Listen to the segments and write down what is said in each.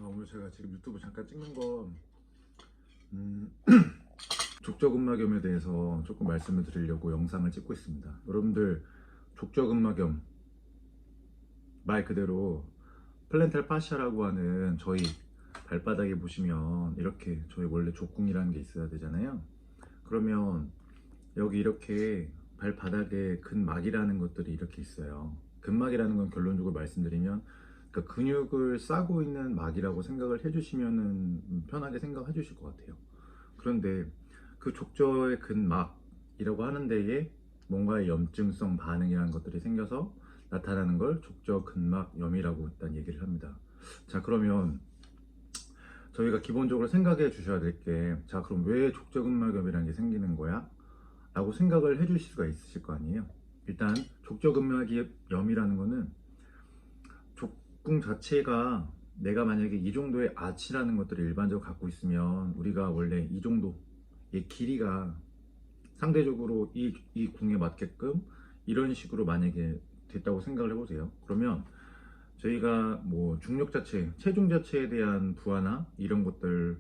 오늘 제가 지금 유튜브 잠깐 찍는 건 족저근막염에 대해서 조금 말씀을 드리려고 영상을 찍고 있습니다. 여러분들 족저근막염 말 그대로 플랜탈 파시아라고 하는 저희 발바닥에 보시면 이렇게 저희 원래 족궁이라는 게 있어야 되잖아요. 그러면 여기 이렇게 발바닥에 근막이라는 것들이 이렇게 있어요. 근막이라는 건 결론적으로 말씀드리면 그러니까 근육을 싸고 있는 막이라고 생각을 해주시면 편하게 생각해 주실 것 같아요. 그런데 그 족저의 근막이라고 하는 데에 뭔가의 염증성 반응이라는 것들이 생겨서 나타나는 걸 족저 근막염이라고 일단 얘기를 합니다. 자, 그러면 저희가 기본적으로 생각해 주셔야 될 게, 자, 그럼 왜 족저근막염이라는 게 생기는 거야? 라고 생각을 해 주실 수가 있으실 거 아니에요. 일단 족저근막염이라는 거는 족궁 자체가 내가 만약에 이 정도의 아치라는 것들을 일반적으로 갖고 있으면 우리가 원래 이 정도의 길이가 상대적으로 이 궁에 맞게끔 이런 식으로 만약에 됐다고 생각을 해보세요. 그러면 저희가 뭐 중력 자체, 체중 자체에 대한 부하나 이런 것들을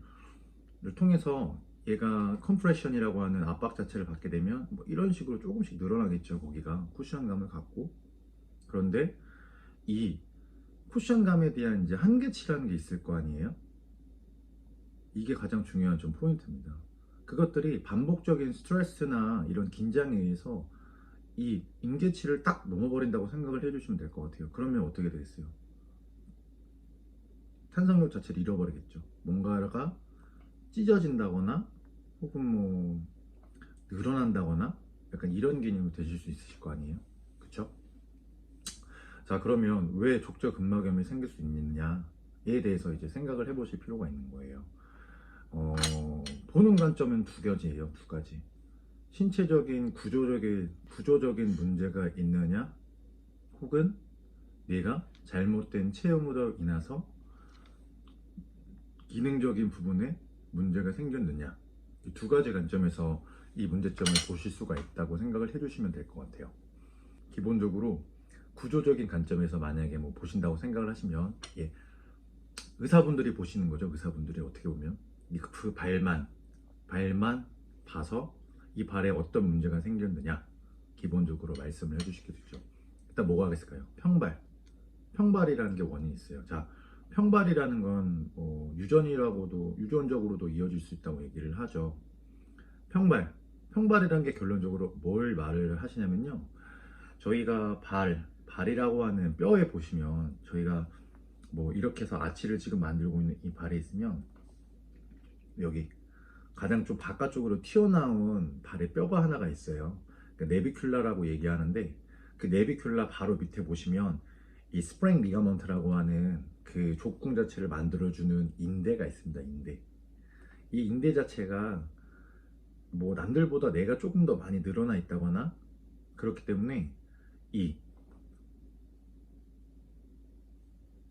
통해서 얘가 컴프레션이라고 하는 압박 자체를 받게 되면 뭐 이런 식으로 조금씩 늘어나겠죠. 거기가 쿠션감을 갖고. 그런데 이 쿠션감에 대한 이제 한계치라는 게 있을 거 아니에요. 이게 가장 중요한 좀 포인트입니다. 그것들이 반복적인 스트레스나 이런 긴장에 의해서 이 임계치를 딱 넘어버린다고 생각을 해주시면 될 것 같아요. 그러면 어떻게 되겠어요? 탄성력 자체를 잃어버리겠죠. 뭔가가 찢어진다거나 혹은 뭐 늘어난다거나 약간 이런 개념이 되실 수 있으실 거 아니에요. 그쵸? 자, 그러면 왜 족저근막염이 생길 수 있느냐에 대해서 이제 생각을 해보실 필요가 있는 거예요. 보는 관점은 두 가지예요. 두 가지. 신체적인 구조적인 문제가 있느냐, 혹은 내가 잘못된 체험으로 인해서 기능적인 부분에 문제가 생겼느냐, 이 두 가지 관점에서 이 문제점을 보실 수가 있다고 생각을 해주시면 될 것 같아요. 기본적으로 구조적인 관점에서 만약에 뭐 보신다고 생각을 하시면, 예, 의사분들이 보시는 거죠. 의사분들이 어떻게 보면 그 발만 봐서 이 발에 어떤 문제가 생겼느냐 기본적으로 말씀을 해주시게 되죠. 일단 뭐가 있을까요? 평발이라는 게 원인이 있어요. 자, 평발이라는 건 유전적으로도 이어질 수 있다고 얘기를 하죠. 평발이라는 게 결론적으로 뭘 말을 하시냐면요, 저희가 발이라고 하는 뼈에 보시면 저희가 뭐 이렇게 해서 아치를 지금 만들고 있는 이 발에 있으면 여기 가장 좀 바깥쪽으로 튀어나온 발의 뼈가 하나가 있어요. 그러니까 네비큘라라고 얘기하는데, 그 네비큘라 바로 밑에 보시면 이 스프링 리가먼트라고 하는 그 족궁 자체를 만들어주는 인대가 있습니다. 이 인대 자체가 뭐 남들보다 내가 조금 더 많이 늘어나 있다거나 그렇기 때문에 이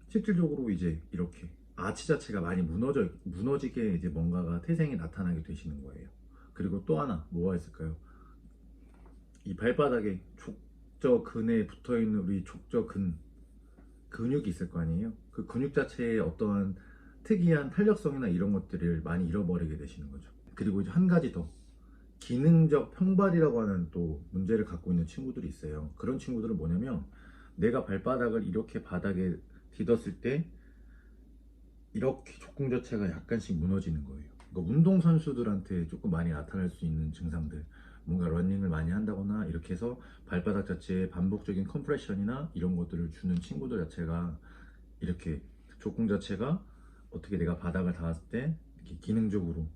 실질적으로 이제 이렇게 아치 자체가 많이 무너지게 이제 뭔가가 태생이 나타나게 되시는 거예요. 그리고 또 하나 뭐가 있을까요? 이 발바닥에 족저근에 붙어 있는 우리 족저근 근육이 있을 거 아니에요. 그 근육 자체에 어떠한 특이한 탄력성이나 이런 것들을 많이 잃어버리게 되시는 거죠. 그리고 이제 한 가지 더, 기능적 평발이라고 하는 또 문제를 갖고 있는 친구들이 있어요. 그런 친구들은 뭐냐면, 내가 발바닥을 이렇게 바닥에 디뎠을 때 이렇게 족궁 자체가 약간씩 무너지는 거예요. 그러니까 운동선수들한테 조금 많이 나타날 수 있는 증상들, 뭔가 러닝을 많이 한다거나 이렇게 해서 발바닥 자체에 반복적인 컴프레션이나 이런 것들을 주는 친구들 자체가 이렇게 족궁 자체가 어떻게 내가 바닥을 닿았을 때 이렇게 기능적으로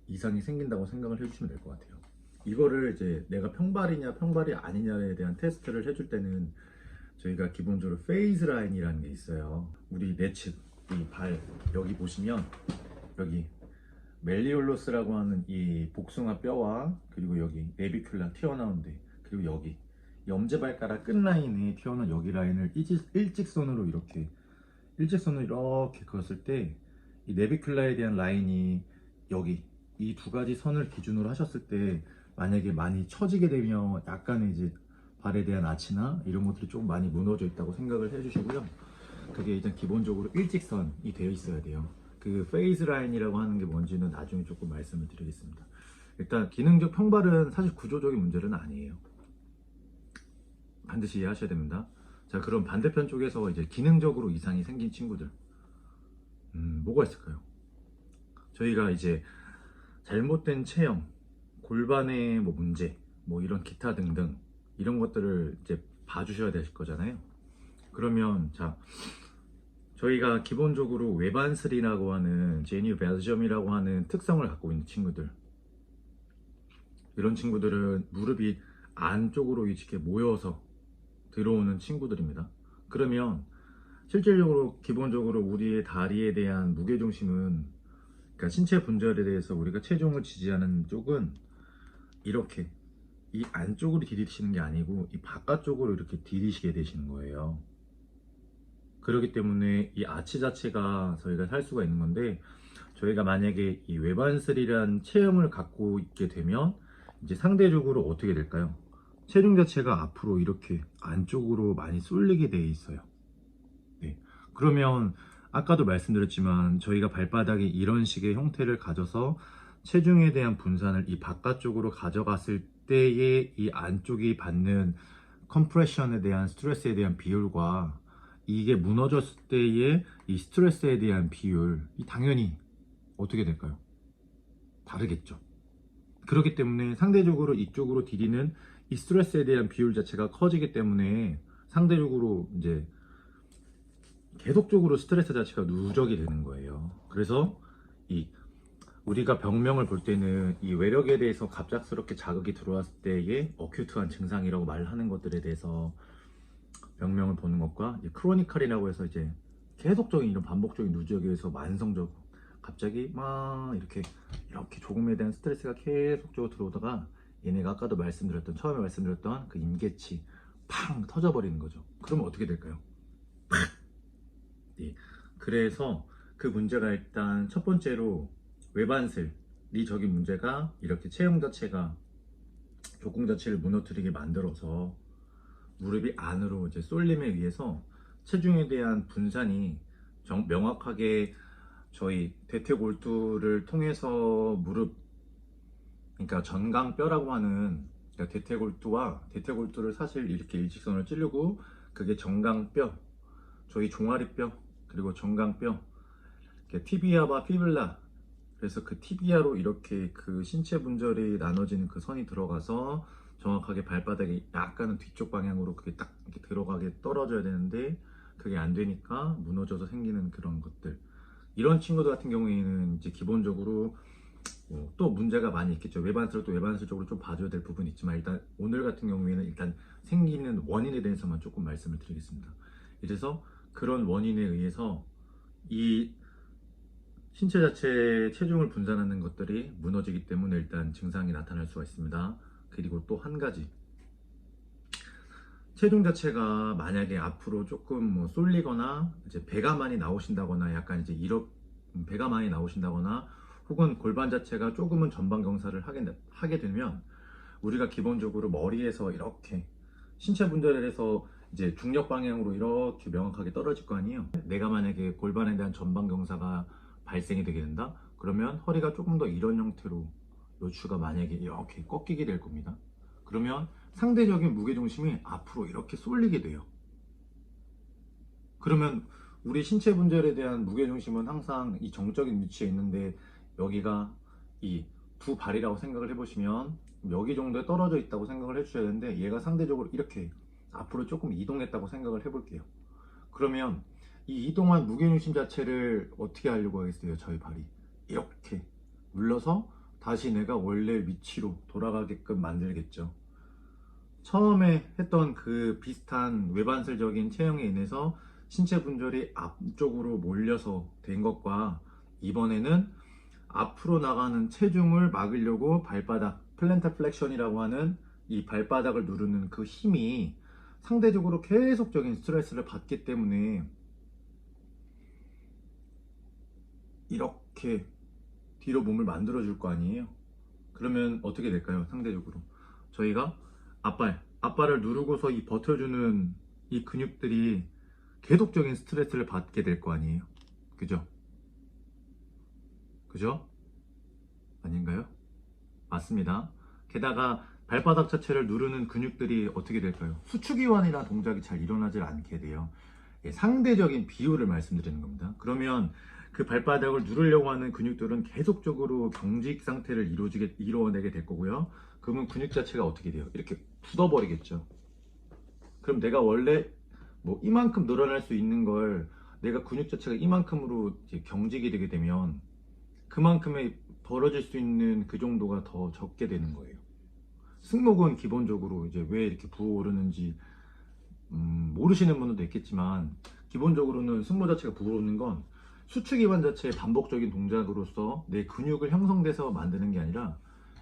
이상이 생긴다고 생각을 해주시면 될 것 같아요. 이거를 이제 내가 평발이냐 평발이 아니냐에 대한 테스트를 해줄 때는 저희가 기본적으로 페이즈 라인이라는 게 있어요. 우리 내측 이 발 여기 보시면 여기 멜리올로스라고 하는 이 복숭아 뼈와 그리고 여기 네비큘라 튀어나온 데, 그리고 여기 엄지발가락 끝 라인에 튀어나온 여기 라인을 일직선으로 이렇게 그었을 때 이 네비큘라에 대한 라인이 여기 이 두 가지 선을 기준으로 하셨을 때 만약에 많이 처지게 되면 약간의 이제 발에 대한 아치나 이런 것들이 좀 많이 무너져 있다고 생각을 해주시고요. 그게 일단 기본적으로 일직선이 되어 있어야 돼요. 그 페이스 라인이라고 하는 게 뭔지는 나중에 조금 말씀을 드리겠습니다. 일단 기능적 평발은 사실 구조적인 문제는 아니에요. 반드시 이해하셔야 됩니다. 자, 그럼 반대편 쪽에서 이제 기능적으로 이상이 생긴 친구들, 뭐가 있을까요? 저희가 이제 잘못된 체형, 골반의 뭐 문제, 뭐 이런 기타 등등 이런 것들을 이제 봐주셔야 될 거잖아요. 그러면 자, 저희가 기본적으로 외반슬이라고 하는 제니우 벨지엄이라고 하는 특성을 갖고 있는 친구들, 이런 친구들은 무릎이 안쪽으로 이렇게 모여서 들어오는 친구들입니다. 그러면 실질적으로 기본적으로 우리의 다리에 대한 무게중심은, 그러니까 신체 분절에 대해서 우리가 체중을 지지하는 쪽은 이렇게 이 안쪽으로 디디시는 게 아니고 이 바깥쪽으로 이렇게 디디시게 되시는 거예요. 그렇기 때문에 이 아치 자체가 저희가 살 수가 있는 건데, 저희가 만약에 이 외반슬이란 체형을 갖고 있게 되면 이제 상대적으로 어떻게 될까요? 체중 자체가 앞으로 이렇게 안쪽으로 많이 쏠리게 돼 있어요. 네. 그러면 아까도 말씀드렸지만 저희가 발바닥이 이런 식의 형태를 가져서 체중에 대한 분산을 이 바깥쪽으로 가져갔을 때의 이 안쪽이 받는 컴프레션에 대한 스트레스에 대한 비율과 이게 무너졌을 때의 이 스트레스에 대한 비율, 이 당연히 어떻게 될까요? 다르겠죠. 그렇기 때문에 상대적으로 이쪽으로 디디는 이 스트레스에 대한 비율 자체가 커지기 때문에 상대적으로 이제 계속적으로 스트레스 자체가 누적이 되는 거예요. 그래서 이 우리가 병명을 볼 때는 이 외력에 대해서 갑작스럽게 자극이 들어왔을 때의 어큐트한 증상이라고 말하는 것들에 대해서 병명을 보는 것과 크로니컬이라고 해서 이제 계속적인 이런 반복적인 누적에 의해서 만성적 갑자기 막 이렇게 조금에 대한 스트레스가 계속적으로 들어오다가 얘네가 아까도 말씀드렸던 처음에 말씀드렸던 그 임계치 팡 터져버리는 거죠. 그러면 어떻게 될까요? 네. 그래서 그 문제가 일단 첫 번째로 외반슬이 적인 문제가 이렇게 체형 자체가 족궁 자체를 무너뜨리게 만들어서 무릎이 안으로 이제 쏠림에 의해서 체중에 대한 분산이 명확하게 저희 대퇴골두를 통해서 무릎, 그러니까 전강뼈라고 하는, 그러니까 대퇴골두를 사실 이렇게 일직선을 찌르고 그게 전강뼈, 저희 종아리뼈, 그리고 전강뼈, 티비아와 피블라, 그래서 그 티비아로 이렇게 그 신체 분절이 나눠지는 그 선이 들어가서 정확하게 발바닥이 약간은 뒤쪽 방향으로 그게 딱 이렇게 들어가게 떨어져야 되는데 그게 안 되니까 무너져서 생기는 그런 것들. 이런 친구들 같은 경우에는 이제 기본적으로 또 문제가 많이 있겠죠. 외반슬도 외반슬적으로 좀 봐줘야 될 부분이 있지만 일단 오늘 같은 경우에는 일단 생기는 원인에 대해서만 조금 말씀을 드리겠습니다. 이래서 그런 원인에 의해서 이 신체 자체의 체중을 분산하는 것들이 무너지기 때문에 일단 증상이 나타날 수가 있습니다. 그리고 또 한 가지, 체중 자체가 만약에 앞으로 조금 뭐 쏠리거나 이제 배가 많이 나오신다거나 약간 이제 배가 많이 나오신다거나 혹은 골반 자체가 조금은 전방 경사를 하게 되면 우리가 기본적으로 머리에서 이렇게 신체 분절에 해서 이제 중력 방향으로 이렇게 명확하게 떨어질 거 아니에요. 내가 만약에 골반에 대한 전방 경사가 발생이 되게 된다? 그러면 허리가 조금 더 이런 형태로 요추가 만약에 이렇게 꺾이게 될 겁니다. 그러면 상대적인 무게중심이 앞으로 이렇게 쏠리게 돼요. 그러면 우리 신체 분절에 대한 무게중심은 항상 이 정적인 위치에 있는데 여기가 이 두 발이라고 생각을 해보시면 여기 정도에 떨어져 있다고 생각을 해주셔야 되는데 얘가 상대적으로 이렇게 앞으로 조금 이동했다고 생각을 해볼게요. 그러면 이 이동한 무게중심 자체를 어떻게 하려고 하겠어요? 저희 발이 이렇게 눌러서 다시 내가 원래 위치로 돌아가게끔 만들겠죠. 처음에 했던 그 비슷한 외반슬적인 체형에 인해서 신체 분절이 앞쪽으로 몰려서 된 것과 이번에는 앞으로 나가는 체중을 막으려고 발바닥 플랜탈 플렉션이라고 하는 이 발바닥을 누르는 그 힘이 상대적으로 계속적인 스트레스를 받기 때문에 이렇게 뒤로 몸을 만들어 줄 거 아니에요. 그러면 어떻게 될까요? 상대적으로 저희가 앞발을 누르고서 이 버텨주는 이 근육들이 계속적인 스트레스를 받게 될 거 아니에요. 그죠? 그죠? 아닌가요? 맞습니다. 게다가 발바닥 자체를 누르는 근육들이 어떻게 될까요? 수축이완이라는 동작이 잘 일어나질 않게 돼요. 예, 상대적인 비율을 말씀드리는 겁니다. 그러면 그 발바닥을 누르려고 하는 근육들은 계속적으로 경직 상태를 이루어내게 될 거고요. 그러면 근육 자체가 어떻게 돼요? 이렇게 굳어버리겠죠. 그럼 내가 원래 뭐 이만큼 늘어날 수 있는 걸 내가 근육 자체가 이만큼으로 이제 경직이 되게 되면 그만큼의 벌어질 수 있는 그 정도가 더 적게 되는 거예요. 승모근 기본적으로 이제 왜 이렇게 부어오르는지 모르시는 분들도 있겠지만 기본적으로는 승모 자체가 부어오르는 건 수축이완 자체의 반복적인 동작으로서 내 근육을 형성돼서 만드는 게 아니라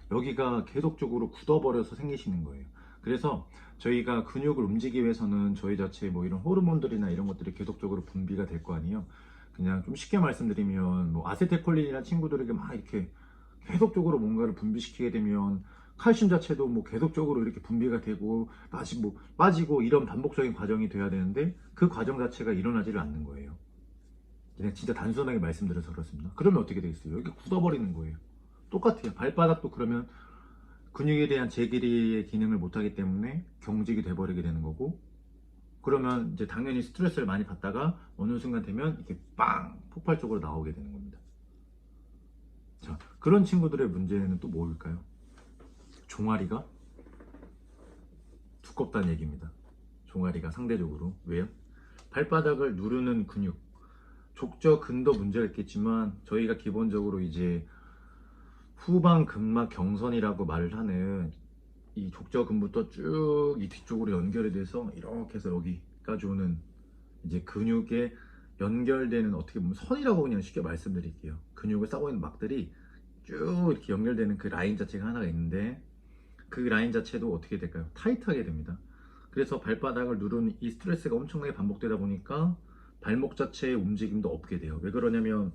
여기가 계속적으로 굳어버려서 생기시는 거예요. 그래서 저희가 근육을 움직이기 위해서는 저희 자체의 뭐 이런 호르몬들이나 이런 것들이 계속적으로 분비가 될 거 아니에요. 그냥 좀 쉽게 말씀드리면 뭐 아세틸콜린이나 친구들에게 막 이렇게 계속적으로 뭔가를 분비시키게 되면 칼슘 자체도 뭐 계속적으로 이렇게 분비가 되고 다시 뭐 빠지고 이런 반복적인 과정이 돼야 되는데 그 과정 자체가 일어나지를 않는 거예요. 그냥 진짜 단순하게 말씀드려서 그렇습니다. 그러면 어떻게 되겠어요? 이렇게 굳어버리는 거예요. 똑같아요. 발바닥도 그러면 근육에 대한 재기리의 기능을 못하기 때문에 경직이 돼버리게 되는 거고, 그러면 이제 당연히 스트레스를 많이 받다가 어느 순간 되면 이렇게 빵 폭발적으로 나오게 되는 겁니다. 자, 그런 친구들의 문제는 또 뭘까요? 종아리가 두껍다는 얘기입니다. 종아리가 상대적으로. 왜요? 발바닥을 누르는 근육, 족저 근도 문제가 있겠지만 저희가 기본적으로 이제 후방 근막 경선이라고 말을 하는 이 족저 근부터 쭉 이 뒤쪽으로 연결이 돼서 이렇게 해서 여기까지 오는 이제 근육에 연결되는, 어떻게 보면 선이라고 그냥 쉽게 말씀드릴게요. 근육을 싸고 있는 막들이 쭉 이렇게 연결되는 그 라인 자체가 하나가 있는데 그 라인 자체도 어떻게 될까요? 타이트하게 됩니다. 그래서 발바닥을 누르는 이 스트레스가 엄청나게 반복되다 보니까 발목 자체의 움직임도 없게 돼요. 왜 그러냐면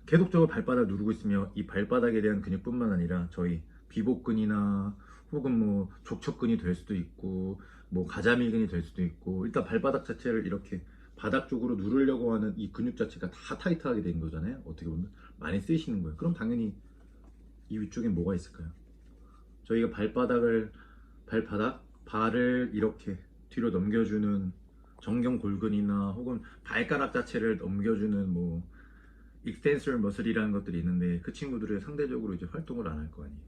계속적으로 발바닥을 누르고 있으면 이 발바닥에 대한 근육뿐만 아니라 저희 비복근이나 혹은 뭐 족척근이 될 수도 있고 뭐 가자미근이 될 수도 있고, 일단 발바닥 자체를 이렇게 바닥 쪽으로 누르려고 하는 이 근육 자체가 다 타이트하게 된 거잖아요. 어떻게 보면 많이 쓰이시는 거예요. 그럼 당연히 이 위쪽에 뭐가 있을까요? 저희가 발을 이렇게 뒤로 넘겨주는 정경골근이나 혹은 발가락 자체를 넘겨주는 뭐 익스텐설 머슬이라는 것들이 있는데 그 친구들이 상대적으로 이제 활동을 안 할 거 아니에요.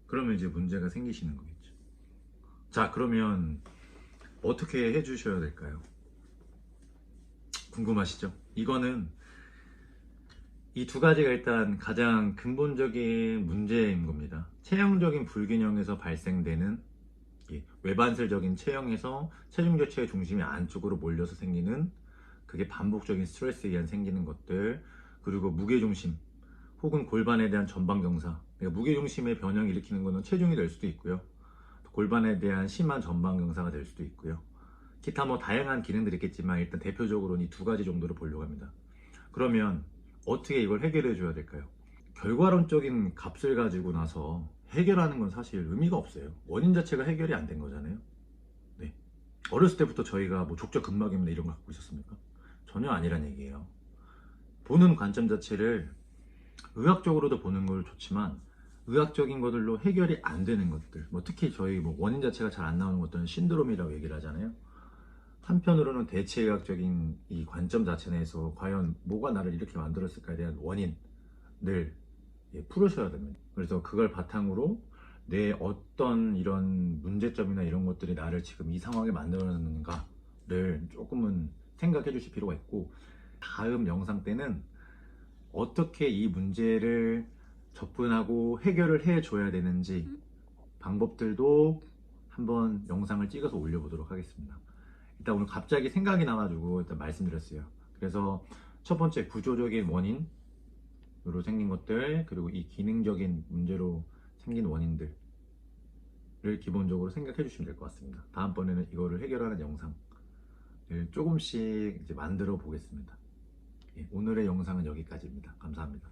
그러면 이제 문제가 생기시는 거겠죠. 자, 그러면 어떻게 해주셔야 될까요? 궁금하시죠? 이거는 이 두 가지가 일단 가장 근본적인 문제인 겁니다. 체형적인 불균형에서 발생되는, 외반슬적인 체형에서 체중 자체의 중심이 안쪽으로 몰려서 생기는, 그게 반복적인 스트레스에 의한 생기는 것들, 그리고 무게중심 혹은 골반에 대한 전방경사, 그러니까 무게중심의 변형을 일으키는 것은 체중이 될 수도 있고요, 골반에 대한 심한 전방경사가 될 수도 있고요, 기타 뭐 다양한 기능들이 있겠지만 일단 대표적으로는 이 두 가지 정도를 보려고 합니다. 그러면 어떻게 이걸 해결해 줘야 될까요? 결과론적인 값을 가지고 나서 해결하는 건 사실 의미가 없어요. 원인 자체가 해결이 안 된 거잖아요. 네. 어렸을 때부터 저희가 뭐 족저 근막염이나 이런 거 갖고 있었습니까? 전혀 아니란 얘기예요. 보는 관점 자체를 의학적으로도 보는 걸 좋지만 의학적인 것들로 해결이 안 되는 것들, 뭐 특히 저희 뭐 원인 자체가 잘 안 나오는 것들은 신드롬이라고 얘기를 하잖아요. 한편으로는 대체의학적인 이 관점 자체 내에서 과연 뭐가 나를 이렇게 만들었을까에 대한 원인을 풀으셔야 됩니다. 그래서 그걸 바탕으로 내 어떤 이런 문제점이나 이런 것들이 나를 지금 이 상황에 만들어놨는가를 조금은 생각해 주실 필요가 있고, 다음 영상 때는 어떻게 이 문제를 접근하고 해결을 해 줘야 되는지 방법들도 한번 영상을 찍어서 올려보도록 하겠습니다. 일단 오늘 갑자기 생각이 나가지고 일단 말씀드렸어요. 그래서 첫 번째 구조적인 원인으로 생긴 것들, 그리고 이 기능적인 문제로 생긴 원인들을 기본적으로 생각해 주시면 될 것 같습니다. 다음번에는 이거를 해결하는 영상을 조금씩 이제 만들어 보겠습니다. 오늘의 영상은 여기까지입니다. 감사합니다.